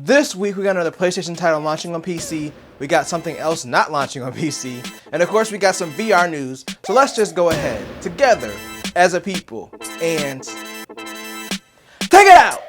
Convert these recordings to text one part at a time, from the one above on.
This week we got another PlayStation title launching on PC, we got something else not launching on PC, and of course we got some VR news, so let's just go ahead, together, as a people, and take it out!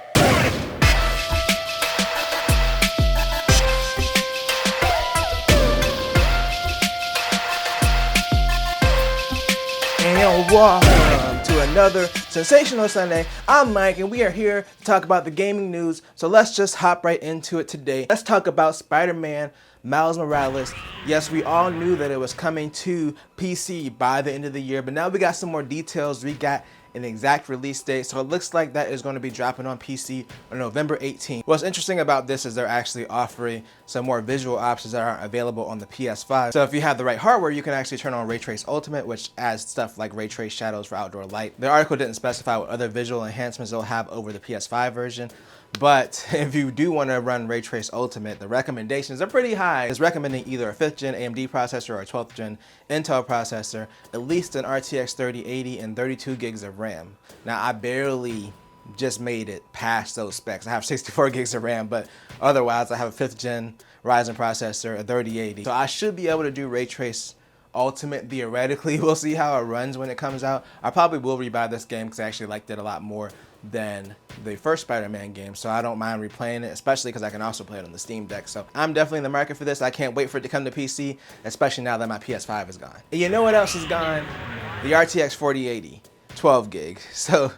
And welcome to another sensational Sunday. I'm Mike and we are here to talk about the gaming news, so let's just hop right into it today. Let's talk about Spider-Man Miles Morales. Yes, we all knew that it was coming to PC by the end of the year, but now we got some more details. We got an exact release date, so it looks like that is going to be dropping on PC on November 18th. What's interesting about this is they're actually offering some more visual options that aren't available on the PS5. So if you have the right hardware, you can actually turn on Ray Trace Ultimate, which adds stuff like ray trace shadows for outdoor light. The article didn't specify what other visual enhancements they'll have over the PS5 version, but if you do want to run Ray Trace Ultimate, the recommendations are pretty high. It's recommending either a 5th gen AMD processor or a 12th gen Intel processor, at least an RTX 3080 and 32 gigs of RAM. Now I barely just made it past those specs. I have 64 gigs of RAM, but otherwise I have a 5th gen Ryzen processor, a 3080. So I should be able to do Ray Trace Ultimate theoretically. We'll see how it runs when it comes out. I probably will rebuy this game because I actually liked it a lot more than the first Spider-Man game, so I don't mind replaying it, especially because I can also play it on the Steam Deck. So I'm definitely in the market for this. I can't wait for it to come to PC, especially now that my PS5 is gone. And you know what else is gone? The RTX 4080, 12 gig. So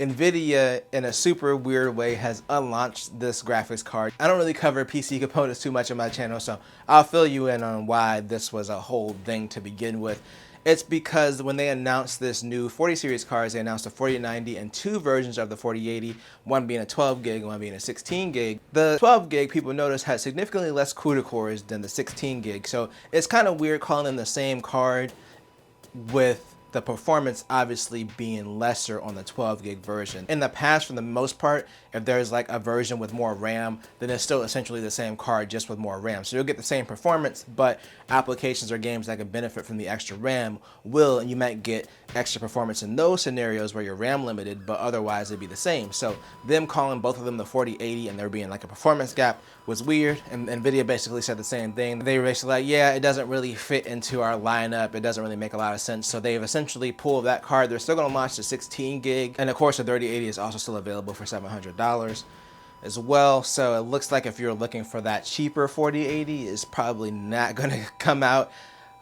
Nvidia, in a super weird way, has unlaunched this graphics card. I don't really cover PC components too much on my channel, so I'll fill you in on why this was a whole thing to begin with. It's because when they announced this new 40 series cards, they announced a 4090 and two versions of the 4080, one being a 12 gig and one being a 16 gig. The 12 gig, people notice, has significantly less CUDA cores than the 16 gig, so it's kind of weird calling them the same card with the performance obviously being lesser on the 12 gig version. In the past, for the most part, if there's like a version with more RAM, then it's still essentially the same card just with more RAM. So you'll get the same performance, but applications or games that can benefit from the extra RAM will, and you might get extra performance in those scenarios where you're RAM limited, but otherwise it'd be the same. So them calling both of them the 4080 and there being like a performance gap was weird, and Nvidia basically said the same thing. They were basically like, yeah, it doesn't really fit into our lineup, it doesn't really make a lot of sense. So they've essentially pulled that card. They're still going to launch the 16 gig, and of course the 3080 is also still available for $700 as well. So it looks like if you're looking for that cheaper 4080, it's probably not going to come out.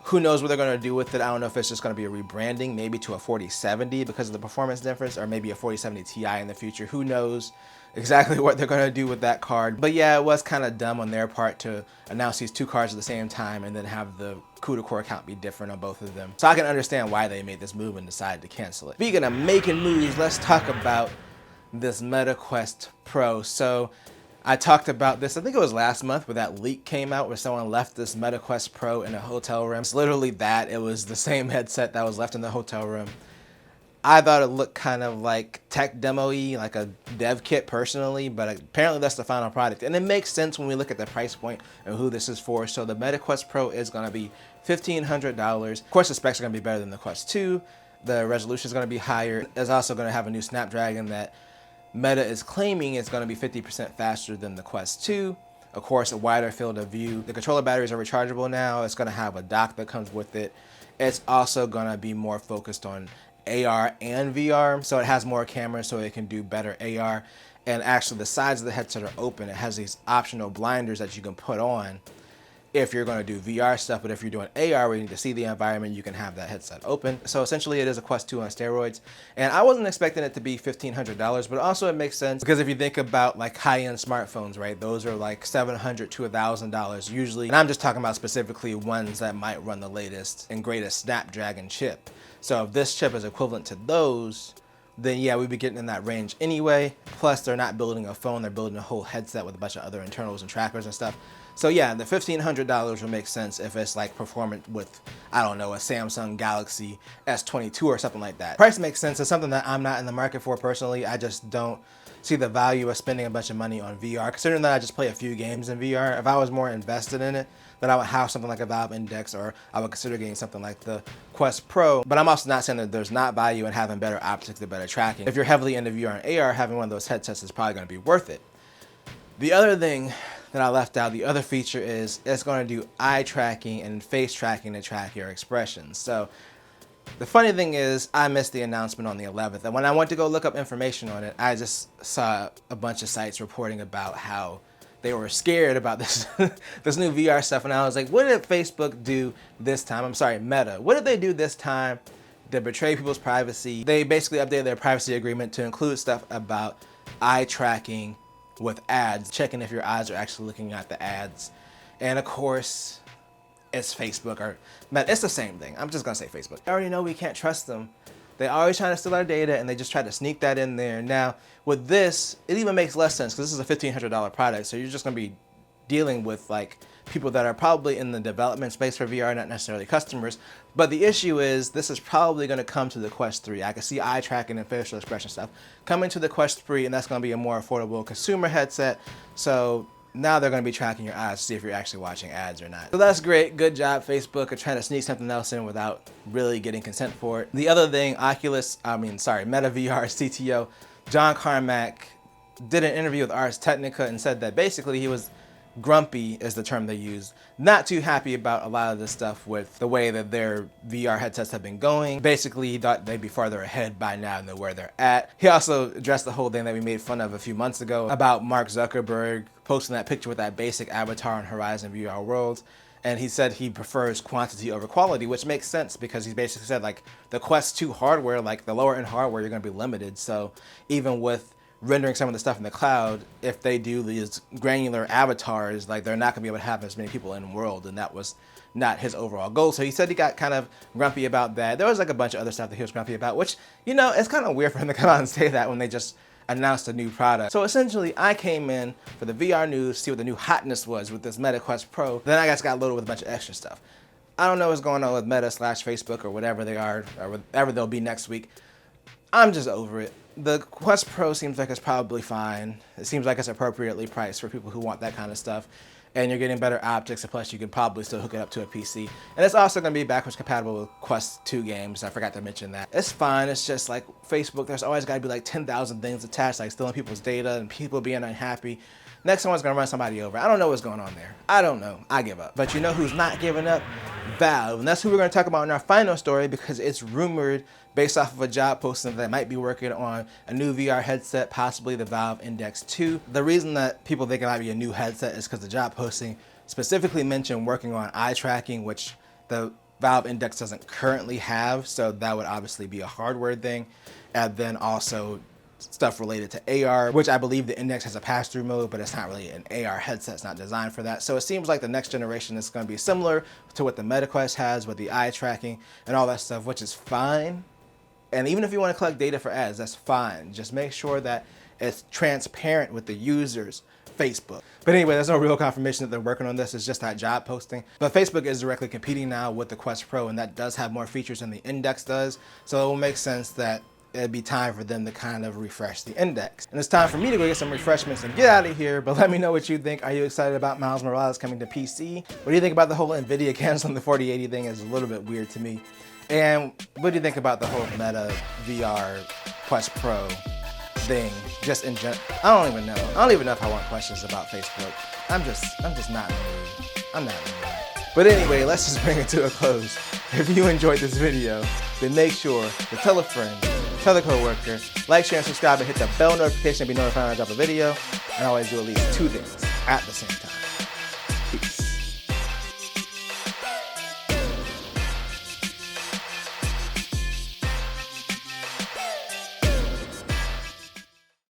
Who knows what they're going to do with it? I don't know if it's just going to be a rebranding, maybe to a 4070 because of the performance difference, or maybe a 4070 Ti in the future. Who knows exactly what they're going to do with that card. But yeah, it was kind of dumb on their part to announce these two cards at the same time and then have the CUDA core count be different on both of them. So I can understand why they made this move and decided to cancel it. Speaking of making moves, let's talk about this Meta Quest Pro. So I talked about this, I think it was last month, where that leak came out where someone left this Meta Quest Pro in a hotel room. It's literally that. It was the same headset that was left in the hotel room. I thought it looked kind of like tech demo-y, like a dev kit personally, but apparently that's the final product. And it makes sense when we look at the price point and who this is for. So the Meta Quest Pro is going to be $1,500. Of course, the specs are going to be better than the Quest 2. The resolution is going to be higher. It's also going to have a new Snapdragon that Meta is claiming is going to be 50% faster than the Quest 2. Of course, a wider field of view. The controller batteries are rechargeable now. It's going to have a dock that comes with it. It's also going to be more focused on AR and VR, so it has more cameras so it can do better AR. And actually the sides of the headset are open. It has these optional blinders that you can put on if you're going to do VR stuff, but if you're doing AR where you need to see the environment, you can have that headset open. So essentially it is a Quest 2 on steroids, and I wasn't expecting it to be $1,500, but also it makes sense because if you think about like high-end smartphones, right, those are like $700 to $1,000 usually, and I'm just talking about specifically ones that might run the latest and greatest Snapdragon chip. So if this chip is equivalent to those, then yeah, we'd be getting in that range anyway. Plus they're not building a phone, they're building a whole headset with a bunch of other internals and trackers and stuff. So yeah, the $1,500 will make sense if it's like performant with, I don't know, a Samsung Galaxy S22 or something like that. Price makes sense. It's something that I'm not in the market for personally. I just don't see the value of spending a bunch of money on VR, considering that I just play a few games in VR. If I was more invested in it, then I would have something like a Valve Index, or I would consider getting something like the Quest Pro. But I'm also not saying that there's not value in having better optics and better tracking. If you're heavily into VR and AR, having one of those headsets is probably going to be worth it. The other thing that I left out, the other feature is it's going to do eye tracking and face tracking to track your expressions. So the funny thing is I missed the announcement on the 11th. And when I went to go look up information on it, I just saw a bunch of sites reporting about how they were scared about this this new VR stuff. And I was like, what did Facebook do this time? I'm sorry, Meta. What did they do this time to betray people's privacy? They basically updated their privacy agreement to include stuff about eye tracking with ads, checking if your eyes are actually looking at the ads. And of course, it's Facebook or Meta. It's the same thing. I'm just gonna say Facebook. I already know we can't trust them. They're always trying to steal our data, and they just try to sneak that in there. Now, with this, it even makes less sense because this is a $1,500 product, so you're just gonna be dealing with like people that are probably in the development space for VR, not necessarily customers. But the issue is this is probably going to come to the Quest 3. I can see eye tracking and facial expression stuff coming to the Quest 3, and that's going to be a more affordable consumer headset. So now they're going to be tracking your eyes to see if you're actually watching ads or not. So that's great. Good job, Facebook, of trying to sneak something else in without really getting consent for it. The other thing, Meta VR CTO John Carmack did an interview with Ars Technica and said that basically he was grumpy, is the term they use, not too happy about a lot of this stuff with the way that their VR headsets have been going. Basically, he thought they'd be farther ahead by now than where they're at. He also addressed the whole thing that we made fun of a few months ago about Mark Zuckerberg posting that picture with that basic avatar on Horizon VR Worlds. And he said he prefers quantity over quality, which makes sense because he basically said like the Quest 2 hardware, like the lower end hardware, you're going to be limited. So even with rendering some of the stuff in the cloud, if they do these granular avatars, like they're not gonna be able to have as many people in the world, and that was not his overall goal. So he said he got kind of grumpy about that. There was like a bunch of other stuff that he was grumpy about, which, you know, it's kind of weird for him to come out and say that when they just announced a new product. So essentially, I came in for the VR news, see what the new hotness was with this Meta Quest Pro. Then I just got loaded with a bunch of extra stuff. I don't know what's going on with Meta / Facebook or whatever they are, or whatever they'll be next week. I'm just over it. The Quest Pro seems like it's probably fine. It seems like it's appropriately priced for people who want that kind of stuff. And you're getting better optics, and plus you can probably still hook it up to a PC. And it's also going to be backwards compatible with Quest 2 games. I forgot to mention that. It's fine. It's just like Facebook. There's always got to be like 10,000 things attached, like stealing people's data and people being unhappy. Next someone's going to run somebody over. I don't know what's going on there. I don't know. I give up. But you know who's not giving up? Valve. And that's who we're going to talk about in our final story, because it's rumored based off of a job posting that might be working on a new VR headset, possibly the Valve Index 2. The reason that people think it might be a new headset is because the job posting specifically mentioned working on eye tracking, which the Valve Index doesn't currently have, so that would obviously be a hardware thing. And then also stuff related to AR, which I believe the Index has a pass-through mode, but it's not really an AR headset. It's not designed for that. So it seems like the next generation is going to be similar to what the Meta Quest has with the eye tracking and all that stuff, which is fine. And even if you want to collect data for ads, that's fine. Just make sure that it's transparent with the users, Facebook. But anyway, there's no real confirmation that they're working on this. It's just that job posting. But Facebook is directly competing now with the Quest Pro, and that does have more features than the Index does. So it will make sense that it'd be time for them to kind of refresh the Index. And it's time for me to go get some refreshments and get out of here. But let me know what you think. Are you excited about Miles Morales coming to PC? What do you think about the whole Nvidia canceling the 4080 thing? Is a little bit weird to me. And what do you think about the whole Meta VR Quest Pro thing, just in general? I don't even know. I don't even know if I want questions about Facebook. I'm just not in the mood. I'm not in the mood. But anyway, let's just bring it to a close. If you enjoyed this video, then make sure to tell a friend, tell a coworker, like, share, and subscribe, and hit the bell notification to be notified when I drop a video. And I always do at least 2 things at the same time.